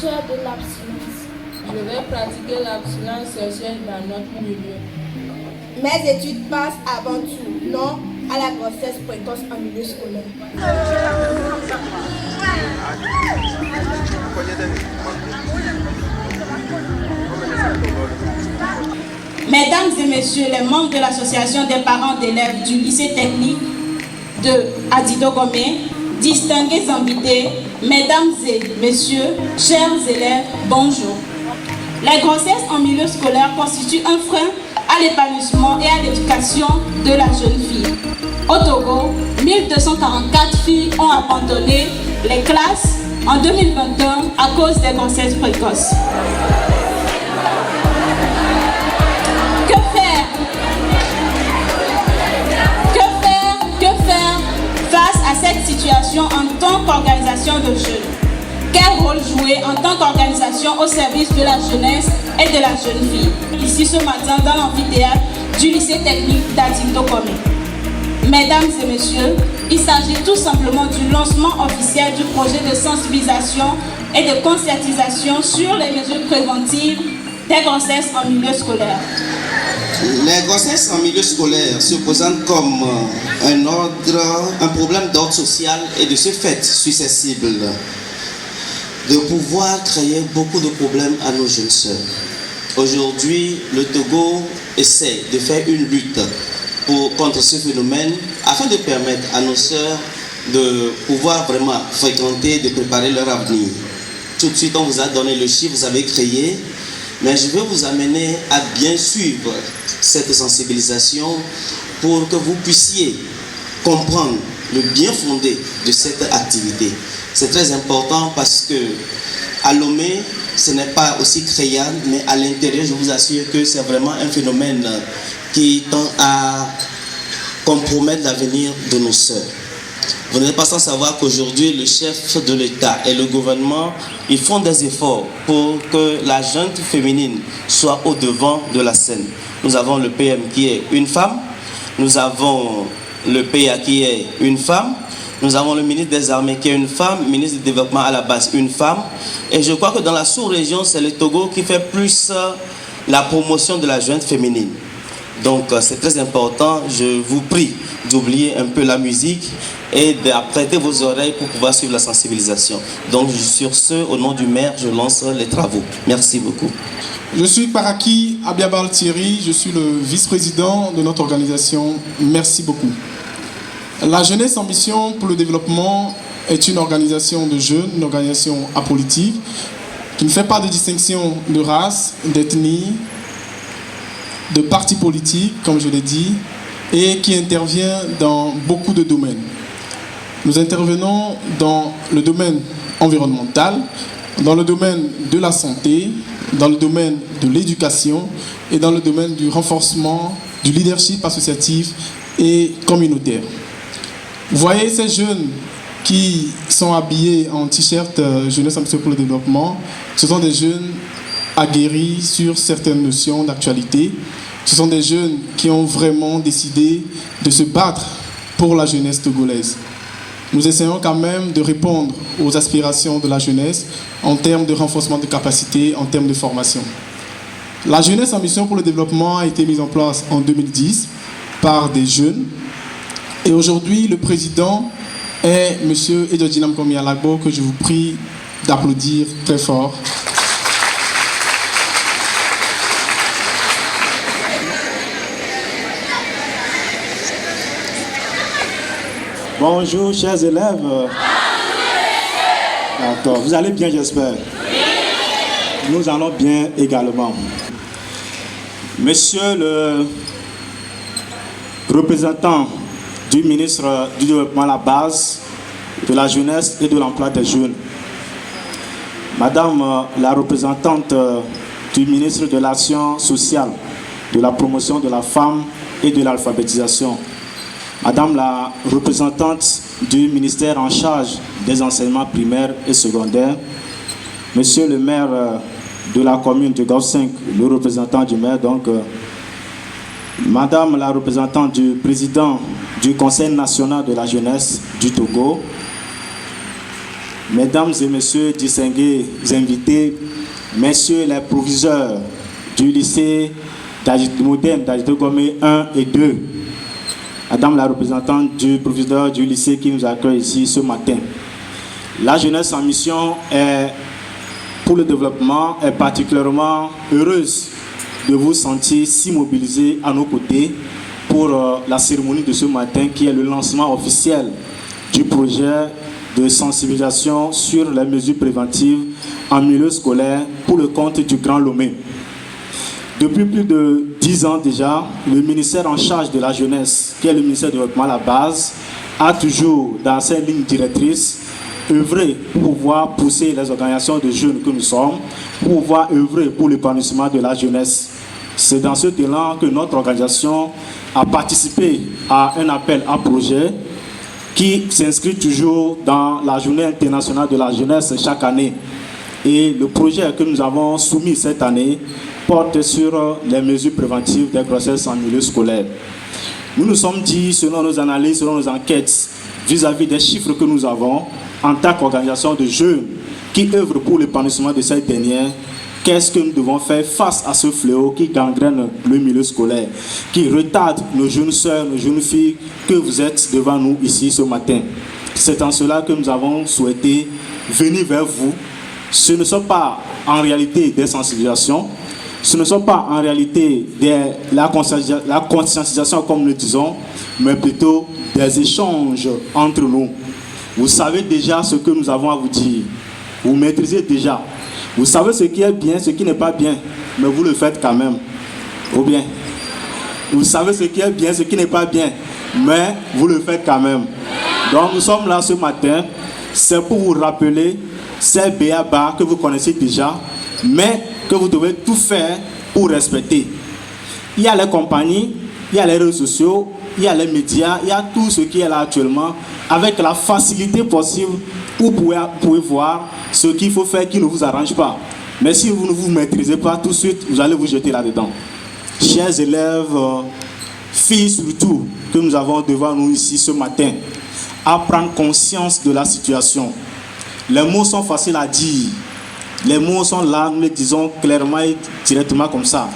faire de l'abstinence. Je vais pratiquer l'abstinence sexuelle dans notre milieu. Mes études passent avant tout, non à la grossesse précoce en milieu scolaire. Mesdames et messieurs les membres de l'association des parents d'élèves du lycée technique de Adidogomé, distingués invités, mesdames et messieurs, chers élèves, bonjour. La grossesse en milieu scolaire constitue un frein à l'épanouissement et à l'éducation de la jeune fille. Au Togo, 1244 filles ont abandonné les classes en 2021 à cause des grossesses précoces. Que faire face à cette situation en tant qu'organisation de jeunes? Quel rôle jouer en tant qu'organisation au service de la jeunesse et de la jeune fille? Ici ce matin dans l'amphithéâtre du lycée technique d'Adidogomé. Mesdames et messieurs, il s'agit tout simplement du lancement officiel du projet de sensibilisation et de conscientisation sur les mesures préventives des grossesses en milieu scolaire. Les grossesses en milieu scolaire se présentent comme un problème d'ordre social et de ce fait susceptible de pouvoir créer beaucoup de problèmes à nos jeunes sœurs. Aujourd'hui, le Togo essaie de faire une lutte contre ce phénomène afin de permettre à nos sœurs de pouvoir vraiment fréquenter, de préparer leur avenir. Tout de suite, on vous a donné le chiffre, vous avez créé, mais je vais vous amener à bien suivre cette sensibilisation pour que vous puissiez comprendre le bien fondé de cette activité. C'est très important parce que à Lomé, ce n'est pas aussi créable, mais à l'intérieur, je vous assure que c'est vraiment un phénomène qui tend à compromettre l'avenir de nos sœurs. Vous n'êtes pas sans savoir qu'aujourd'hui, le chef de l'État et le gouvernement, ils font des efforts pour que la jeune féminine soit au devant de la scène. Nous avons le PM qui est une femme, nous avons le PA qui est une femme, nous avons le ministre des Armées qui est une femme, ministre du Développement à la base une femme. Et je crois que dans la sous-région, c'est le Togo qui fait plus la promotion de la jeune féminine. Donc c'est très important, je vous prie d'oublier un peu la musique et d'apprêter vos oreilles pour pouvoir suivre la sensibilisation. Donc sur ce, au nom du maire, je lance les travaux. Merci beaucoup. Je suis Paraki Abiabal Thierry, je suis le vice-président de notre organisation. Merci beaucoup. La Jeunesse en mission pour le développement est une organisation de jeunes, une organisation apolitique, qui ne fait pas de distinction de race, d'ethnie, de partis politiques, comme je l'ai dit, et qui intervient dans beaucoup de domaines. Nous intervenons dans le domaine environnemental, dans le domaine de la santé, dans le domaine de l'éducation et dans le domaine du renforcement du leadership associatif et communautaire. Vous voyez ces jeunes qui sont habillés en t-shirt Jeunesse en mission pour le développement, ce sont des jeunes aguerris sur certaines notions d'actualité. Ce sont des jeunes qui ont vraiment décidé de se battre pour la jeunesse togolaise. Nous essayons quand même de répondre aux aspirations de la jeunesse en termes de renforcement de capacité, en termes de formation. La jeunesse en mission pour le développement a été mise en place en 2010 par des jeunes. Et aujourd'hui, le président est M. Edodinam Komialagbo, que je vous prie d'applaudir très fort. Bonjour, chers élèves. D'accord, vous allez bien, j'espère. Nous allons bien également. Monsieur le représentant du ministre du Développement à la base, de la jeunesse et de l'emploi des jeunes. Madame la représentante du ministre de l'Action sociale, de la promotion de la femme et de l'alphabétisation. Madame la représentante du ministère en charge des enseignements primaires et secondaires. Monsieur le maire de la commune de Gao 5, le représentant du maire, donc Madame la représentante du président du Conseil national de la jeunesse du Togo, Mesdames et messieurs distingués invités, messieurs les proviseurs du lycée moderne d'Adito Gomé 1 et 2, Madame la représentante du proviseur du lycée qui nous accueille ici ce matin. La jeunesse en mission pour le développement est particulièrement heureuse de vous sentir si mobilisés à nos côtés pour la cérémonie de ce matin qui est le lancement officiel du projet de sensibilisation sur les mesures préventives en milieu scolaire pour le compte du Grand Lomé. Depuis plus de 10 ans déjà, le ministère en charge de la jeunesse, qui est le ministère du développement à la base, a toujours dans ses lignes directrices œuvré pour pouvoir pousser les organisations de jeunes que nous sommes, pour pouvoir œuvrer pour l'épanouissement de la jeunesse. C'est dans ce élan que notre organisation a participé à un appel à projet qui s'inscrit toujours dans la journée internationale de la jeunesse chaque année. Et le projet que nous avons soumis cette année porte sur les mesures préventives des grossesses en milieu scolaire. Nous nous sommes dit, selon nos analyses, selon nos enquêtes, vis-à-vis des chiffres que nous avons, en tant qu'organisation de jeunes qui œuvrent pour l'épanouissement de cette dernière, qu'est-ce que nous devons faire face à ce fléau qui gangrène le milieu scolaire, qui retarde nos jeunes sœurs, nos jeunes filles que vous êtes devant nous ici ce matin. C'est en cela que nous avons souhaité venir vers vous. Ce ne sont pas en réalité des sensibilisations, ce ne sont pas en réalité la conscientisation comme nous disons, mais plutôt des échanges entre nous. Vous savez déjà ce que nous avons à vous dire. Vous maîtrisez déjà. Vous savez ce qui est bien, ce qui n'est pas bien, mais vous le faites quand même. Ou bien, vous savez ce qui est bien, ce qui n'est pas bien, mais vous le faites quand même. Donc nous sommes là ce matin, c'est pour vous rappeler ces b.a.-ba que vous connaissez déjà, mais que vous devez tout faire pour respecter. Il y a les compagnies, il y a les réseaux sociaux, il y a les médias, il y a tout ce qui est là actuellement, avec la facilité possible où vous pouvez voir ce qu'il faut faire qui ne vous arrange pas. Mais si vous ne vous maîtrisez pas tout de suite, vous allez vous jeter là-dedans. Chers élèves, filles surtout, que nous avons devant nous ici ce matin, à prendre conscience de la situation. Les mots sont faciles à dire. Les mots sont là, nous les disons clairement et directement comme ça.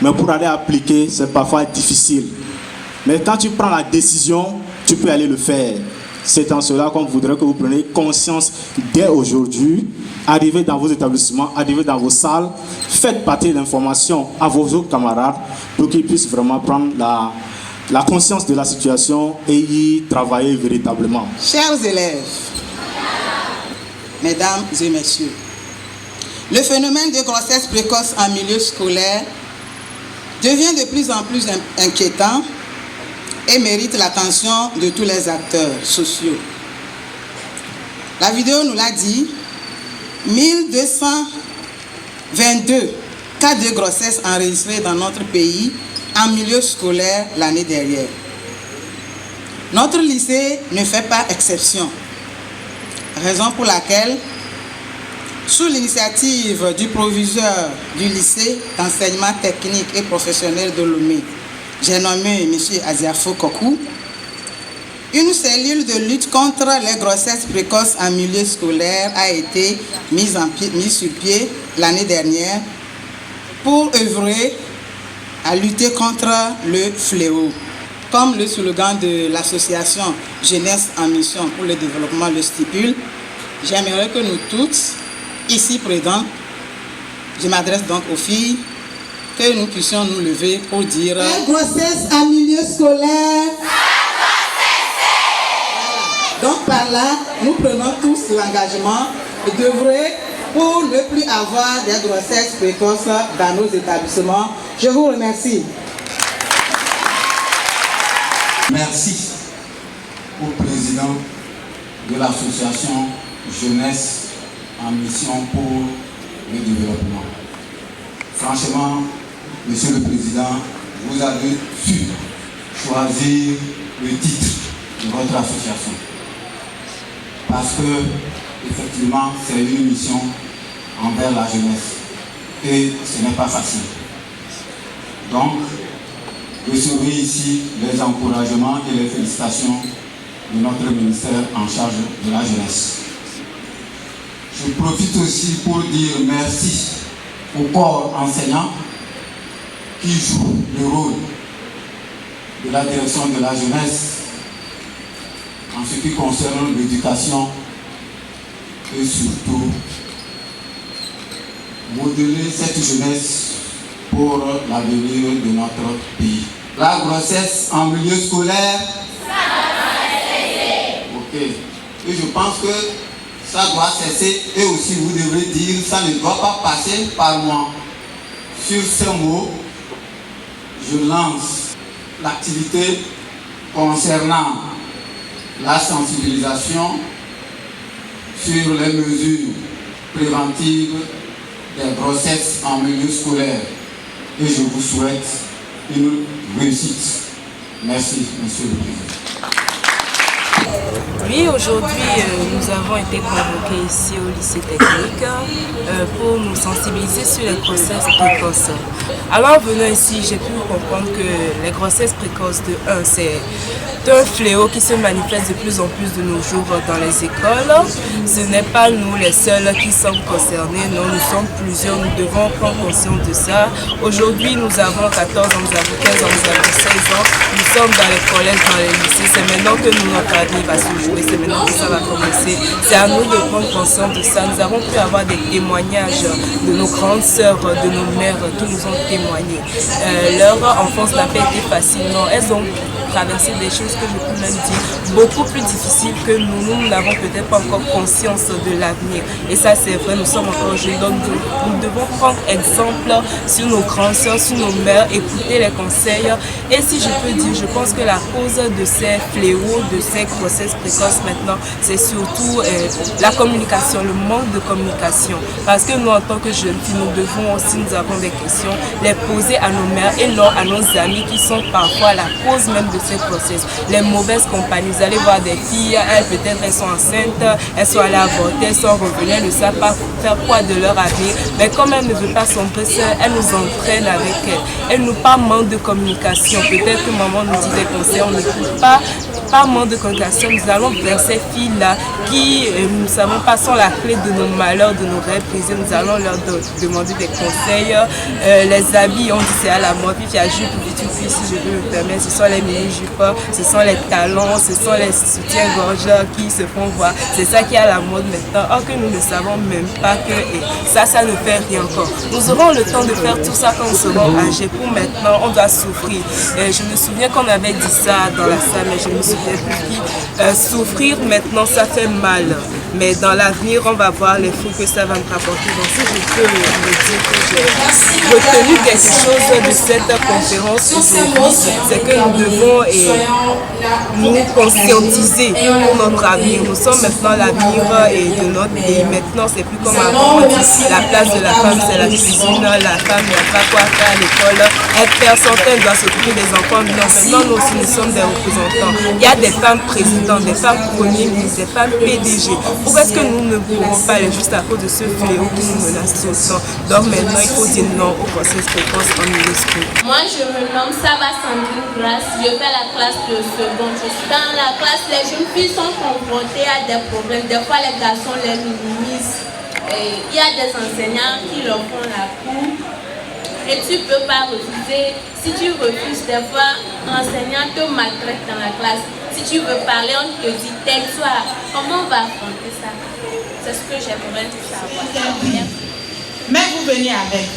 Mais pour aller appliquer, c'est parfois difficile. Mais quand tu prends la décision, tu peux aller le faire. C'est en cela qu'on voudrait que vous preniez conscience dès aujourd'hui, arrivez dans vos établissements, arrivez dans vos salles, faites partie de l'information à vos autres camarades pour qu'ils puissent vraiment prendre la conscience de la situation et y travailler véritablement. Chers élèves, mesdames et messieurs, le phénomène de grossesse précoce en milieu scolaire devient de plus en plus inquiétant et mérite l'attention de tous les acteurs sociaux. La vidéo nous l'a dit, 1222 cas de grossesse enregistrés dans notre pays en milieu scolaire l'année dernière. Notre lycée ne fait pas exception, raison pour laquelle, sous l'initiative du proviseur du lycée d'enseignement technique et professionnel de Lomé, j'ai nommé M. Aziafo Kokou, une cellule de lutte contre les grossesses précoces en milieu scolaire a été mise sur pied l'année dernière pour œuvrer à lutter contre le fléau. Comme le slogan de l'association Jeunesse en mission pour le développement le stipule, j'aimerais que nous toutes, ici présentes, je m'adresse donc aux filles, que nous puissions nous lever pour dire la grossesse en milieu scolaire. Donc par là, nous prenons tous l'engagement d'œuvrer pour ne plus avoir des grossesses précoces dans nos établissements. Je vous remercie. Merci au président de l'association Jeunesse en mission pour le développement. Franchement, Monsieur le Président, vous avez su choisir le titre de votre association. Parce que, effectivement, c'est une mission envers la jeunesse. Et ce n'est pas facile. Donc, recevez ici les encouragements et les félicitations de notre ministère en charge de la jeunesse. Je profite aussi pour dire merci au corps enseignant qui joue le rôle de la direction de la jeunesse en ce qui concerne l'éducation et surtout modeler cette jeunesse pour l'avenir de notre pays. La grossesse en milieu scolaire, ok. Et je pense que ça doit cesser et aussi vous devrez dire ça ne doit pas passer par moi. Sur ces mots, je lance l'activité concernant la sensibilisation sur les mesures préventives des grossesses en milieu scolaire. Et je vous souhaite une réussite. Merci, Monsieur le Président. Oui, aujourd'hui, nous avons été convoqués ici au lycée technique pour nous sensibiliser sur les grossesses précoces. Alors, venant ici, j'ai pu comprendre que les grossesses précoces, c'est un fléau qui se manifeste de plus en plus de nos jours dans les écoles. Ce n'est pas nous les seuls qui sommes concernés, non, nous sommes plusieurs, nous devons prendre conscience de ça. Aujourd'hui, nous avons 14 ans, nous avons 15 ans, nous avons 16 ans, nous sommes dans les collèges, dans les lycées, c'est maintenant que notre avenir va se jouer, c'est maintenant que ça va commencer. C'est à nous de prendre conscience de ça. Nous avons pu avoir des témoignages de nos grandes sœurs, de nos mères qui nous ont témoigné. Leur enfance n'a pas été facile, non, elles ont traverser des choses que je peux même dire beaucoup plus difficiles que nous. Nous n'avons peut-être pas encore conscience de l'avenir. Et ça, c'est vrai, nous sommes encore jeunes. Donc, nous devons prendre exemple sur nos grands sœurs, sur nos mères, écouter les conseils. Et si je peux dire, je pense que la cause de ces fléaux, de ces grossesses précoces maintenant, c'est surtout la communication, le manque de communication. Parce que nous, en tant que jeunes filles, nous devons aussi, nous avons des questions, les poser à nos mères et non à nos amis qui sont parfois la cause même de ces grossesses. Les mauvaises compagnies, vous allez voir des filles, peut-être elles sont enceintes, elles sont allées avorter, elles sont revenues, elles ne savent pas faire quoi de leur avenir. Mais comme elles ne veulent pas sombrer seule, elles nous entraînent avec elles. Elles nous pas manque de communication. Peut-être que maman nous dit des conseils, on n'écoute pas. Pas manque de communication, nous allons vers ces filles-là qui, nous ne savons pas, sont la clé de nos malheurs, de nos rêves brisés. Nous allons leur demander des conseils. Les habits, on dit c'est à la mode, puis il y a jupe, puis si je peux me permettre, ce sont les mini-jupes, ce sont les talons, ce sont les soutiens-gorge qui se font voir. C'est ça qui est à la mode maintenant, or que nous ne savons même pas que ça ne fait rien encore. Nous aurons le temps de faire tout ça quand nous serons âgés. Pour maintenant, on doit souffrir. Je me souviens qu'on avait dit ça dans la salle, mais je me souviens plus qui. Souffrir maintenant, ça fait mal. Mais dans l'avenir, on va voir les fruits que ça va me rapporter. Donc si je peux me dire que j'ai retenu quelque chose de cette conférence aujourd'hui, c'est que nous devons nous conscientiser pour notre avenir. Nous sommes maintenant l'avenir de notre pays. Maintenant, c'est plus comme avant. On dit la place de la femme, c'est la cuisine. La femme n'a pas quoi faire à l'école. Elle perd son temps, elle doit s'occuper des enfants. Non, maintenant, nous aussi, nous sommes des représentants. Il y a des femmes présidentes, des femmes premiers ministres, des femmes PDG. Pourquoi est-ce que nous ne pouvons pas aller juste à cause de ce fléau qui nous menace tout le temps? Donc maintenant, il faut dire non aux grossesses précoces en milieu scolaire. Moi, je me nomme Saba Sandrine Grasse. Je fais la classe de seconde. Dans la classe, les jeunes filles sont confrontées à des problèmes. Des fois, les garçons les minimisent. Il y a des enseignants qui leur font la cour. Et tu ne peux pas refuser. Si tu refuses, des fois, l'enseignant te maltraite dans la classe. Si tu veux parler, on te dit tais-toi. Comment on va affronter ça? C'est ce que j'aimerais savoir. Mais vous venez avec.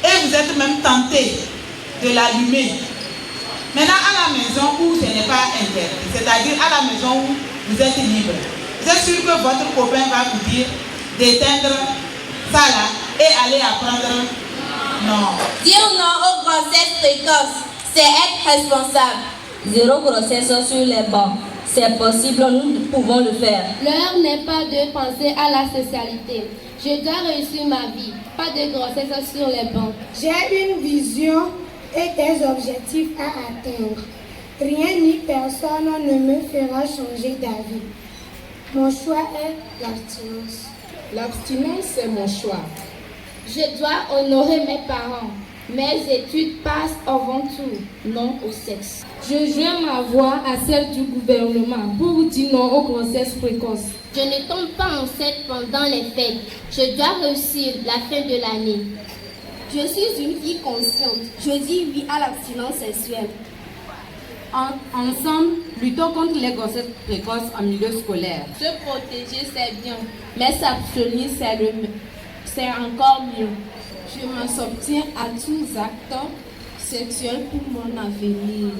Et vous êtes même tenté de l'allumer. Maintenant, à la maison où ce n'est pas interdit, c'est-à-dire à la maison où vous êtes libre, vous êtes sûr que votre copain va vous dire d'éteindre ça là et aller apprendre? Non. Dire non aux grossesses précoces, c'est être responsable. Zéro grossesse sur les bancs. C'est possible, nous pouvons le faire. L'heure n'est pas de penser à la socialité. Je dois réussir ma vie, pas de grossesse sur les bancs. J'ai une vision et des objectifs à atteindre. Rien ni personne ne me fera changer d'avis. Mon choix est l'abstinence. L'abstinence, c'est mon choix. Je dois honorer mes parents. Mes études passent avant tout, non au sexe. Je joins ma voix à celle du gouvernement pour dire non aux grossesses précoces. Je ne tombe pas enceinte pendant les fêtes. Je dois réussir la fin de l'année. Je suis une fille consciente. Je dis oui à l'abstinence sexuelle. Ensemble, luttons contre les grossesses précoces en milieu scolaire. Se protéger, c'est bien, mais s'abstenir, c'est encore mieux. Je m'en sortirai à tous actes sexuels pour mon avenir.